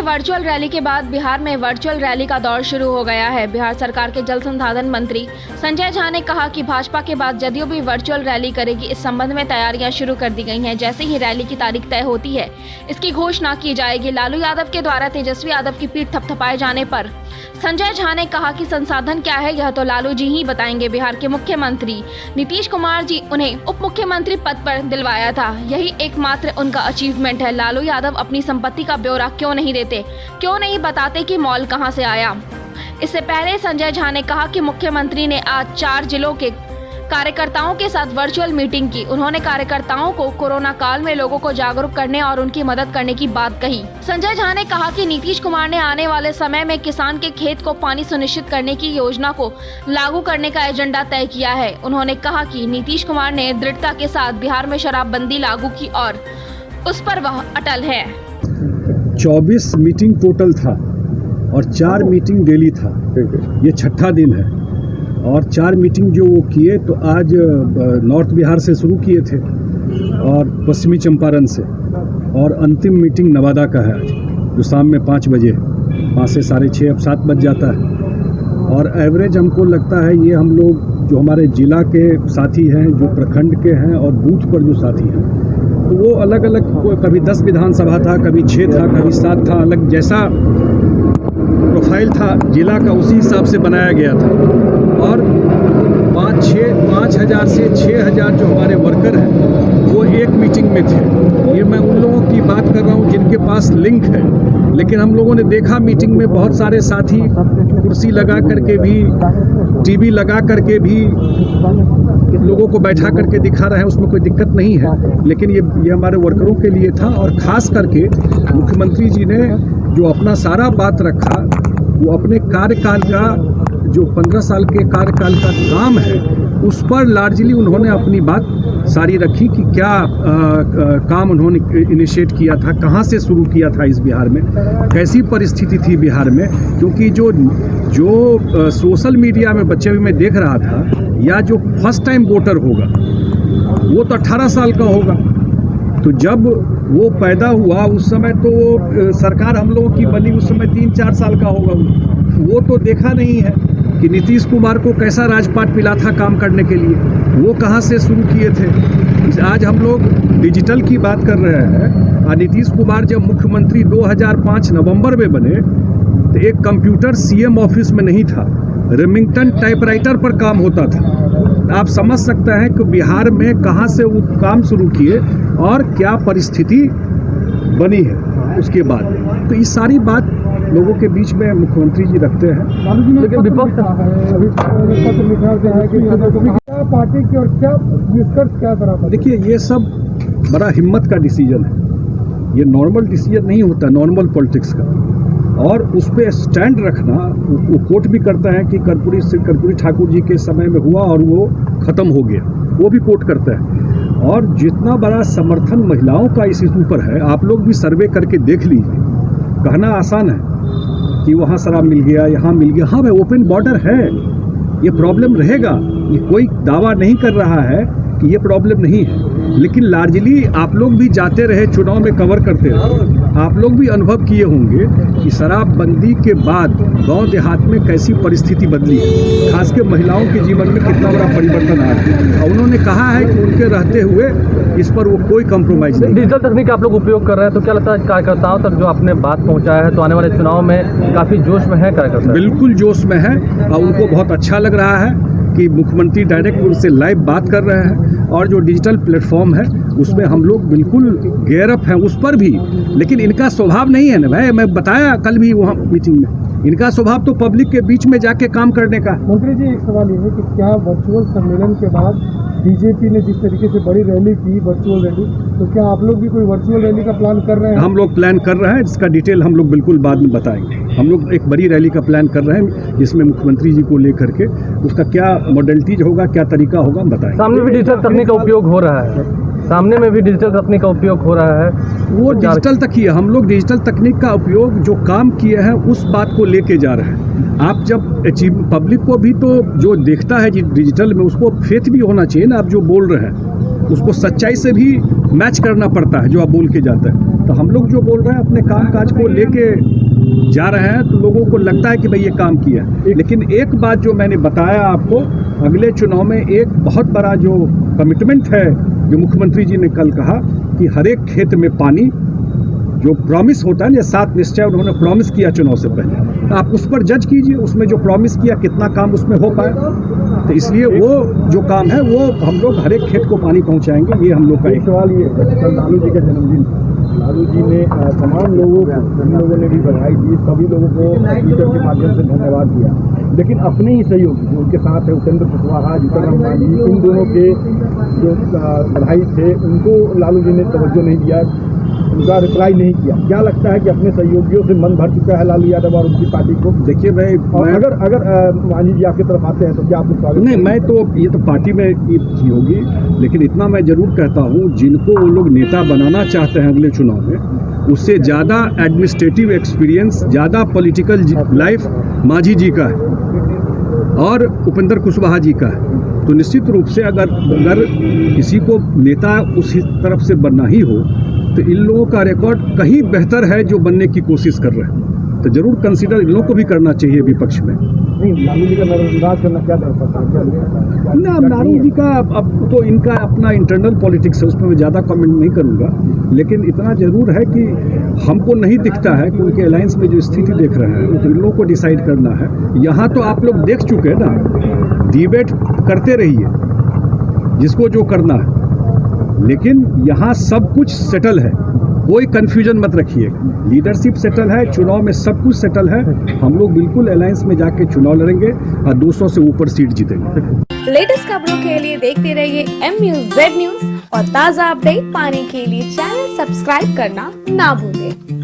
Virtual rally के बाद बिहार में वर्चुअल रैली का दौर शुरू हो गया है। बिहार सरकार के जल संसाधन मंत्री संजय झा ने कहा कि भाजपा के बाद जदयू भी वर्चुअल रैली करेगी। इस संबंध में तैयारियां शुरू कर दी गई हैं। जैसे ही रैली की तारीख तय होती है, इसकी घोषणा की जाएगी। लालू यादव के द्वारा तेजस्वी यादव की पीठ थपथपाए जाने पर संजय झा ने कहा कि संसाधन क्या है यह तो लालू जी ही बताएंगे। बिहार के मुख्यमंत्री नीतीश कुमार जी उन्हें उप मुख्यमंत्री पद पर दिलवाया था, यही एकमात्र उनका अचीवमेंट है। लालू यादव अपनी संपत्ति का ब्यौरा क्यों नहीं देते, क्यों नहीं बताते कि मॉल कहां से आया। इससे पहले संजय झा ने कहा कि मुख्यमंत्री ने आज 4 जिलों के कार्यकर्ताओं के साथ वर्चुअल मीटिंग की। उन्होंने कार्यकर्ताओं को कोरोना काल में लोगों को जागरूक करने और उनकी मदद करने की बात कही। संजय झा ने कहा कि नीतीश कुमार ने आने वाले समय में किसान के खेत को पानी सुनिश्चित करने की योजना को लागू करने का एजेंडा तय किया है। उन्होंने कहा कि नीतीश कुमार ने दृढ़ता के साथ बिहार में शराबबंदी लागू की और उस पर वह अटल है। 24 मीटिंग टोटल था और 4 मीटिंग डेली था। ये 6ठा दिन है और 4 मीटिंग जो वो किए तो आज नॉर्थ बिहार से शुरू किए थे और पश्चिमी चंपारण से, और अंतिम मीटिंग नवादा का है आज, जो शाम में 5 बजे, 5 से 6:30 अब 7 बज जाता है। और एवरेज हमको लगता है ये हम लोग जो हमारे ज़िला के साथी हैं, जो प्रखंड के हैं और बूथ पर जो साथी हैं, तो वो अलग अलग, कभी 10 विधानसभा था, कभी 6 था, कभी 7 था, अलग जैसा प्रोफाइल था जिला का उसी हिसाब से बनाया गया था। और 5,000 से 6,000 जो हमारे वर्कर हैं वो एक मीटिंग में थे। ये मैं उन लोगों की बात कर रहा हूँ जिनके पास लिंक है, लेकिन हम लोगों ने देखा मीटिंग में बहुत सारे साथी कुर्सी लगा करके भी, टीवी लगा करके भी लोगों को बैठा करके दिखा रहे हैं, उसमें कोई दिक्कत नहीं है। लेकिन ये हमारे वर्करों के लिए था और ख़ास करके मुख्यमंत्री जी ने जो अपना सारा बात रखा, वो अपने कार्यकाल का जो 15 साल के कार्यकाल का काम है उस पर लार्जली उन्होंने अपनी बात सारी रखी कि क्या काम उन्होंने इनिशिएट किया था, कहाँ से शुरू किया था इस बिहार में, कैसी परिस्थिति थी बिहार में। क्योंकि जो सोशल मीडिया में बच्चे भी मैं देख रहा था, या जो फर्स्ट टाइम वोटर होगा वो तो 18 साल का होगा, तो जब वो पैदा हुआ उस समय तो सरकार हम लोगों की बनी उस समय 3-4 साल का होगा। वो तो देखा नहीं है कि नीतीश कुमार को कैसा राजपाट मिला था काम करने के लिए, वो कहाँ से शुरू किए थे। आज हम लोग डिजिटल की बात कर रहे हैं और नीतीश कुमार जब मुख्यमंत्री 2005 नवंबर में बने तो एक कंप्यूटर सीएम ऑफिस में नहीं था, रेमिंगटन टाइपराइटर पर काम होता था। आप समझ सकते हैं कि बिहार में कहाँ से वो काम शुरू किए और क्या परिस्थिति बनी है उसके बाद। तो ये सारी बात लोगों के बीच में मुख्यमंत्री जी रखते हैं। लेकिन विपक्ष पार्टी की और क्या निष्कर्ष क्या करा? देखिए, ये सब बड़ा हिम्मत का डिसीजन है, ये नॉर्मल डिसीजन नहीं होता नॉर्मल पॉलिटिक्स का। और उस पर स्टैंड रखना, वो कोट भी करता है कि कर्पूरी ठाकुर जी के समय में हुआ और वो ख़त्म हो गया, वो भी कोट करता है। और जितना बड़ा समर्थन महिलाओं का इस इशू पर है, आप लोग भी सर्वे करके देख लीजिए। कहना आसान है कि वहाँ शराब मिल गया, यहाँ मिल गया। हाँ भाई, ओपन बॉर्डर है, ये प्रॉब्लम रहेगा, ये कोई दावा नहीं कर रहा है कि ये प्रॉब्लम नहीं है। लेकिन लार्जली आप लोग भी जाते रहे, चुनाव में कवर करते रहे, आप लोग भी अनुभव किए होंगे कि शराबबंदी के बाद गांव देहात में कैसी परिस्थिति बदली है, खासकर महिलाओं के जीवन में कितना बड़ा परिवर्तन आया है। और उन्होंने कहा है कि उनके रहते हुए इस पर वो कोई कॉम्प्रोमाइज़ नहीं। डिजिटल तकनीक आप लोग उपयोग कर रहे हैं, तो क्या लगता है कार्यकर्ताओं तक जो आपने बात पहुँचाया है, तो आने वाले चुनाव में काफ़ी जोश में है कार्यकर्ता? बिल्कुल जोश में है और उनको बहुत अच्छा लग रहा है कि मुख्यमंत्री डायरेक्ट उनसे लाइव बात कर रहे हैं। और जो डिजिटल प्लेटफॉर्म है उसमें हम लोग बिल्कुल गेयरअप हैं उस पर भी। लेकिन इनका स्वभाव नहीं है ना भाई, मैं बताया कल भी वहाँ मीटिंग में, इनका स्वभाव तो पब्लिक के बीच में जाके काम करने का। मंत्री जी, एक सवाल ये है कि क्या वर्चुअल सम्मेलन के बाद बीजेपी ने जिस तरीके से बड़ी रैली की, वर्चुअल रैली, तो क्या आप लोग भी कोई वर्चुअल रैली का प्लान कर रहे हैं? हम लोग प्लान कर रहे हैं, जिसका डिटेल हम लोग बिल्कुल बाद में बताएंगे। हम लोग एक बड़ी रैली का प्लान कर रहे हैं जिसमें मुख्यमंत्री जी को लेकर के उसका क्या मॉडलिटीज होगा, क्या तरीका होगा, बताएंगे। सामने भी डिजिटल तकनीक का उपयोग हो रहा है, सामने में भी डिजिटल तकनीक का उपयोग हो रहा है। वो डिजिटल तक ही है, हम लोग डिजिटल तकनीक का उपयोग जो काम किए हैं उस बात को लेके जा रहे हैं। आप जब पब्लिक को भी तो जो देखता है डिजिटल में, उसको फेथ भी होना चाहिए ना, आप जो बोल रहे हैं। उसको सच्चाई से भी मैच करना पड़ता है जो आप बोल के जाते हैं। तो हम लोग जो बोल रहे हैं अपने काम काज को लेके जा रहे हैं, तो लोगों को लगता है कि भाई ये काम किया। लेकिन एक बात जो मैंने बताया आपको, अगले चुनाव में एक बहुत बड़ा जो कमिटमेंट है जो मुख्यमंत्री जी ने कल कहा कि हर एक खेत में पानी, जो प्रॉमिस होता है ना, 7 निश्चय उन्होंने प्रॉमिस किया चुनाव से पहले, तो आप उस पर जज कीजिए उसमें जो प्रॉमिस किया कितना काम उसमें हो पाया। तो इसलिए वो जो काम है वो हम लोग हर एक खेत को पानी पहुंचाएंगे। ये हम लोग का एक सवाल ये है, कल लालू जी का जन्मदिन, लालू जी ने तमाम लोगों को, हम लोगों ने भी बधाई दी, सभी लोगों को ट्विटर के माध्यम से धन्यवाद दिया, लेकिन अपने ही सहयोगी जो उनके साथ है, उपेंद्र कुशवाहा, जीतन राम मांझी, इन दोनों के जो बधाई थे उनको लालू जी ने तवज्जो नहीं दिया, उनका रिप्लाई नहीं किया। क्या लगता है कि अपने सहयोगियों से मन भर चुका है लालू यादव और उनकी पार्टी को? देखिए मैं अगर मांझी जी आपकी तरफ आते हैं तो क्या आप स्वागत? नहीं, मैं तो ये तो पार्टी में की होगी, लेकिन इतना मैं जरूर कहता हूँ जिनको वो लोग नेता बनाना चाहते हैं अगले चुनाव में, उससे ज़्यादा एडमिनिस्ट्रेटिव एक्सपीरियंस, ज़्यादा पॉलिटिकल लाइफ मांझी जी का है और उपेंद्र कुशवाहा जी का है। तो निश्चित रूप से अगर किसी को नेता उस तरफ से बनना ही हो तो इन लोगों का रिकॉर्ड कहीं बेहतर है जो बनने की कोशिश कर रहे हैं, तो जरूर कंसीडर इन लोगों को भी करना चाहिए विपक्ष में। नहीं, लालू जी का नजरअंदाज करना क्या दर सकता है? ना, लालू जी का अब तो इनका अपना इंटरनल पॉलिटिक्स है, उसमें मैं ज़्यादा कमेंट नहीं करूँगा, लेकिन इतना ज़रूर है कि हमको नहीं दिखता है कि उनके अलायंस में जो स्थिति देख रहे हैं तो इन लोगों को डिसाइड करना है। यहाँ तो आप लोग देख चुके हैं ना, डिबेट करते रहिए जिसको जो करना है, लेकिन यहाँ सब कुछ सेटल है, कोई कंफ्यूजन मत रखिएगा। लीडरशिप सेटल है, चुनाव में सब कुछ सेटल है। हम लोग बिल्कुल अलायंस में जाके चुनाव लड़ेंगे और 200 से ऊपर सीट जीतेंगे। लेटेस्ट खबरों के लिए देखते रहिए MUZ न्यूज और ताज़ा अपडेट पाने के लिए चैनल सब्सक्राइब करना ना भूलें।